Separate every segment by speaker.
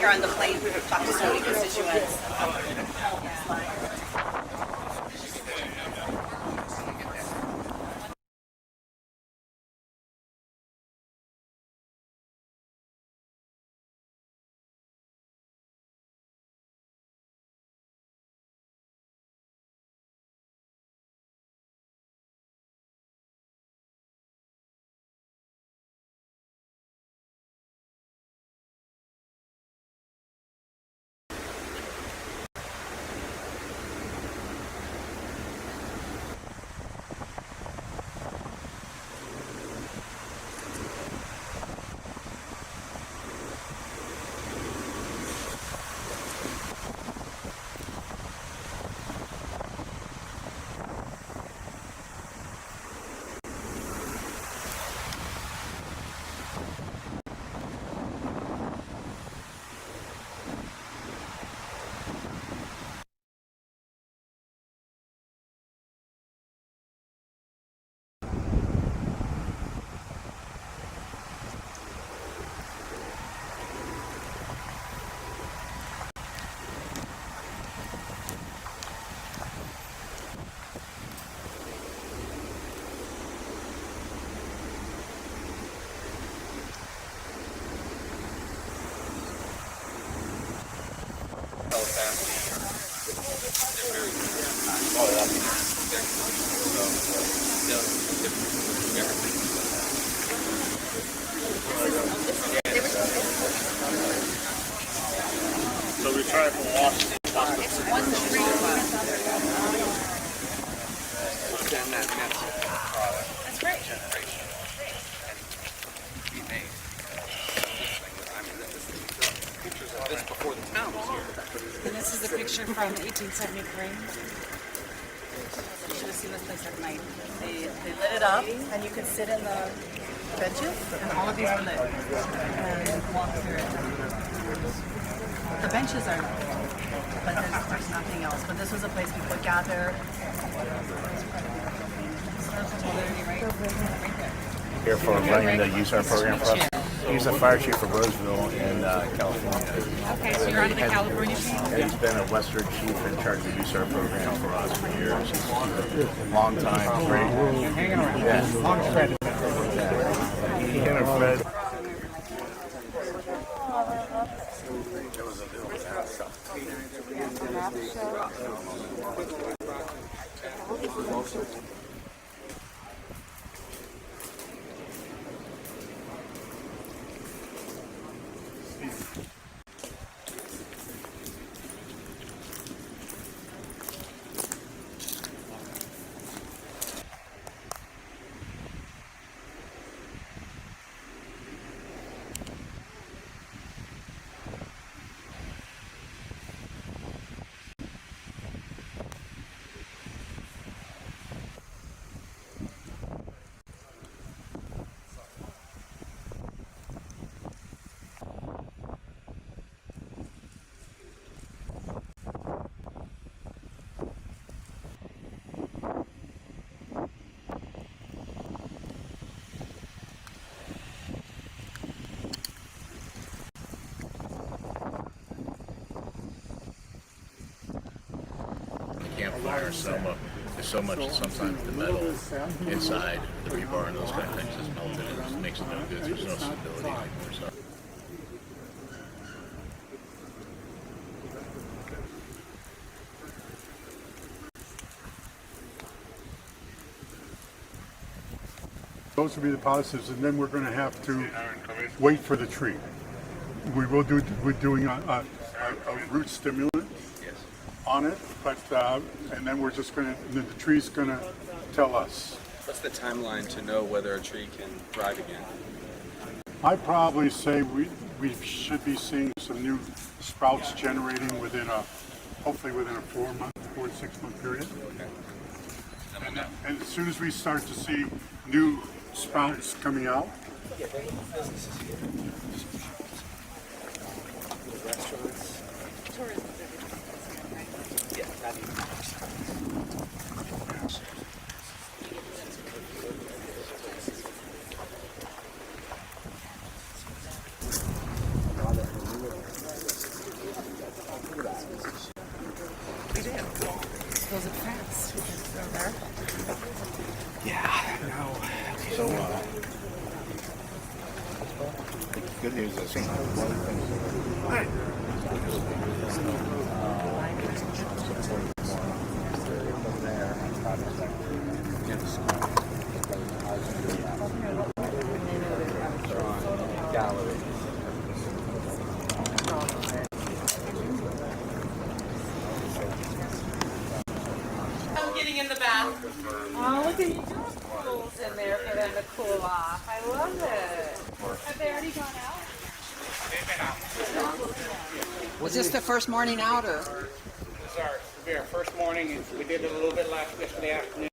Speaker 1: here on the plane, talk to so many constituents.
Speaker 2: So we try from Washington.
Speaker 1: It's one street. That's great.
Speaker 3: This before the town was here.
Speaker 1: And this is a picture from 1873. You should have seen this place at night. They lit it up, and you could sit in the benches, and all of these were lit. And walk through it. The benches are lit, but there's nothing else. But this was a place people would gather.
Speaker 4: Here for running the USAR program for us. He's a fire chief for Roseville in California.
Speaker 1: Okay, so you're under the California team?
Speaker 4: And he's been a Western chief in charge of the USAR program for us for years. He's a long time. Great. Yeah. He and Fred. Campfire, there's so much sometimes the metal inside the rebar and those kind of things is melted and it makes it no good. There's no stability anymore. So.
Speaker 2: Those will be the positives, and then we're going to have to wait for the tree. We're doing a root stimulant on it, but and then we're just going to, the tree's going to tell us.
Speaker 3: What's the timeline to know whether a tree can thrive again?
Speaker 2: I'd probably say we should be seeing some new sprouts generating hopefully within a 4 to 6 month period.
Speaker 3: Okay.
Speaker 2: And as soon as we start to see new sprouts coming out,
Speaker 3: Restaurants.
Speaker 1: Tourism.
Speaker 3: Yeah, not even.
Speaker 5: Yeah, no.
Speaker 4: So, good news is one of the things
Speaker 5: Gallery.
Speaker 6: I'm getting in the bath. Oh, look at you. Pools in there for them to cool off. I love it. Have they already gone out?
Speaker 1: Was this the first morning out, or?
Speaker 7: This is our first morning. We did a little bit yesterday afternoon.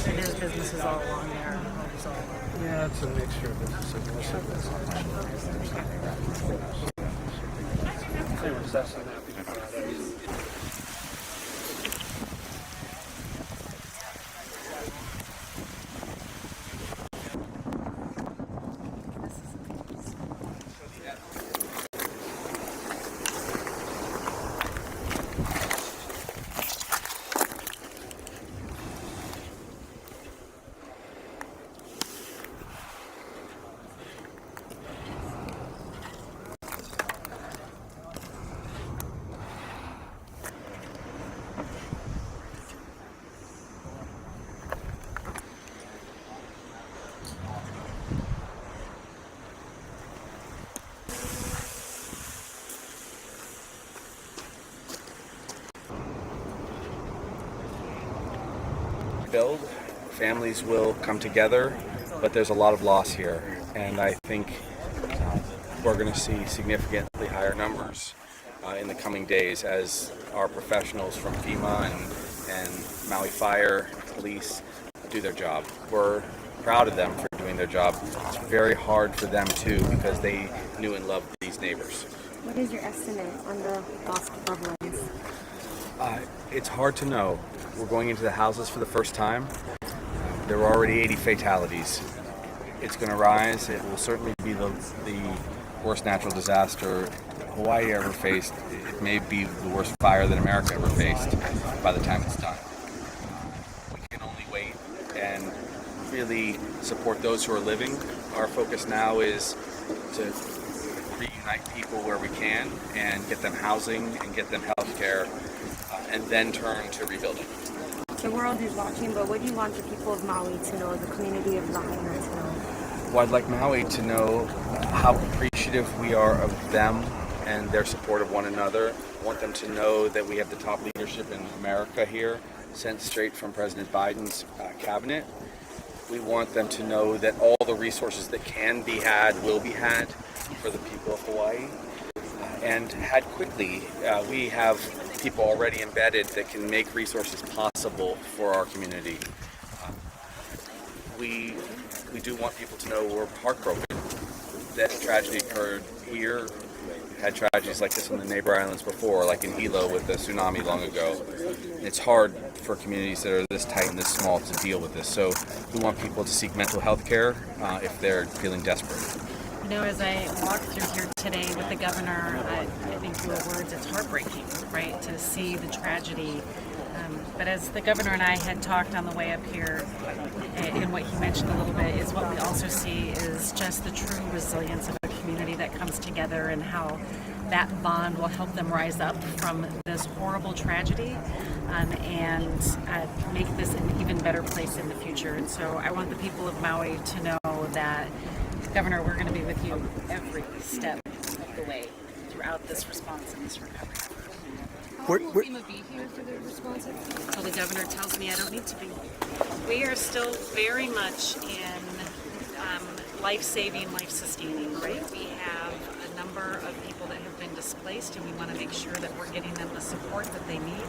Speaker 1: There's businesses all along there. Homes all along.
Speaker 5: Yeah, it's a mixture of businesses. They were assessing that before that.
Speaker 3: Build, families will come together, but there's a lot of loss here, and I think we're going to see significantly higher numbers in the coming days as our professionals from FEMA and Maui Fire, police do their job. We're proud of them for doing their job. It's very hard for them too because they knew and loved these neighbors.
Speaker 8: What is your estimate on the lost loved ones?
Speaker 3: It's hard to know. We're going into the houses for the first time. There were already 80 fatalities. It's going to rise. It will certainly be the worst natural disaster Hawaii ever faced. It may be the worst fire that America ever faced by the time it's done. We can only wait and really support those who are living. Our focus now is to reunite people where we can and get them housing and get them health care and then turn to rebuilding.
Speaker 8: The world is watching, but what do you want the people of Maui to know, the community of Lahaina to know?
Speaker 3: Well, I'd like Maui to know how appreciative we are of them and their support of one another. I want them to know that we have the top leadership in America here, sent straight from President Biden's cabinet. We want them to know that all the resources that can be had will be had for the people of Hawaii and had quickly. We have people already embedded that can make resources possible for our community. We do want people to know we're heartbroken that tragedy occurred here. We've had tragedies like this on the neighbor islands before, like in Hilo with the tsunami long ago. It's hard for communities that are this tight and this small to deal with this. So we want people to seek mental health care if they're feeling desperate.
Speaker 9: You know, as I walked through here today with the governor, I think your words, it's heartbreaking, right, to see the tragedy. But as the governor and I had talked on the way up here, and what he mentioned a little bit is what we also see is just the true resilience of a community that comes together and how that bond will help them rise up from this horrible tragedy and make this an even better place in the future. And so I want the people of Maui to know that, Governor, we're going to be with you every step of the way throughout this response and this recovery.
Speaker 10: We're- we're-
Speaker 8: FEMA be here for the responsive?
Speaker 9: Until the governor tells me I don't need to be. We are still very much in life-saving, life-sustaining, right? We have a number of people that have been displaced, and we want to make sure that we're getting them the support that they need.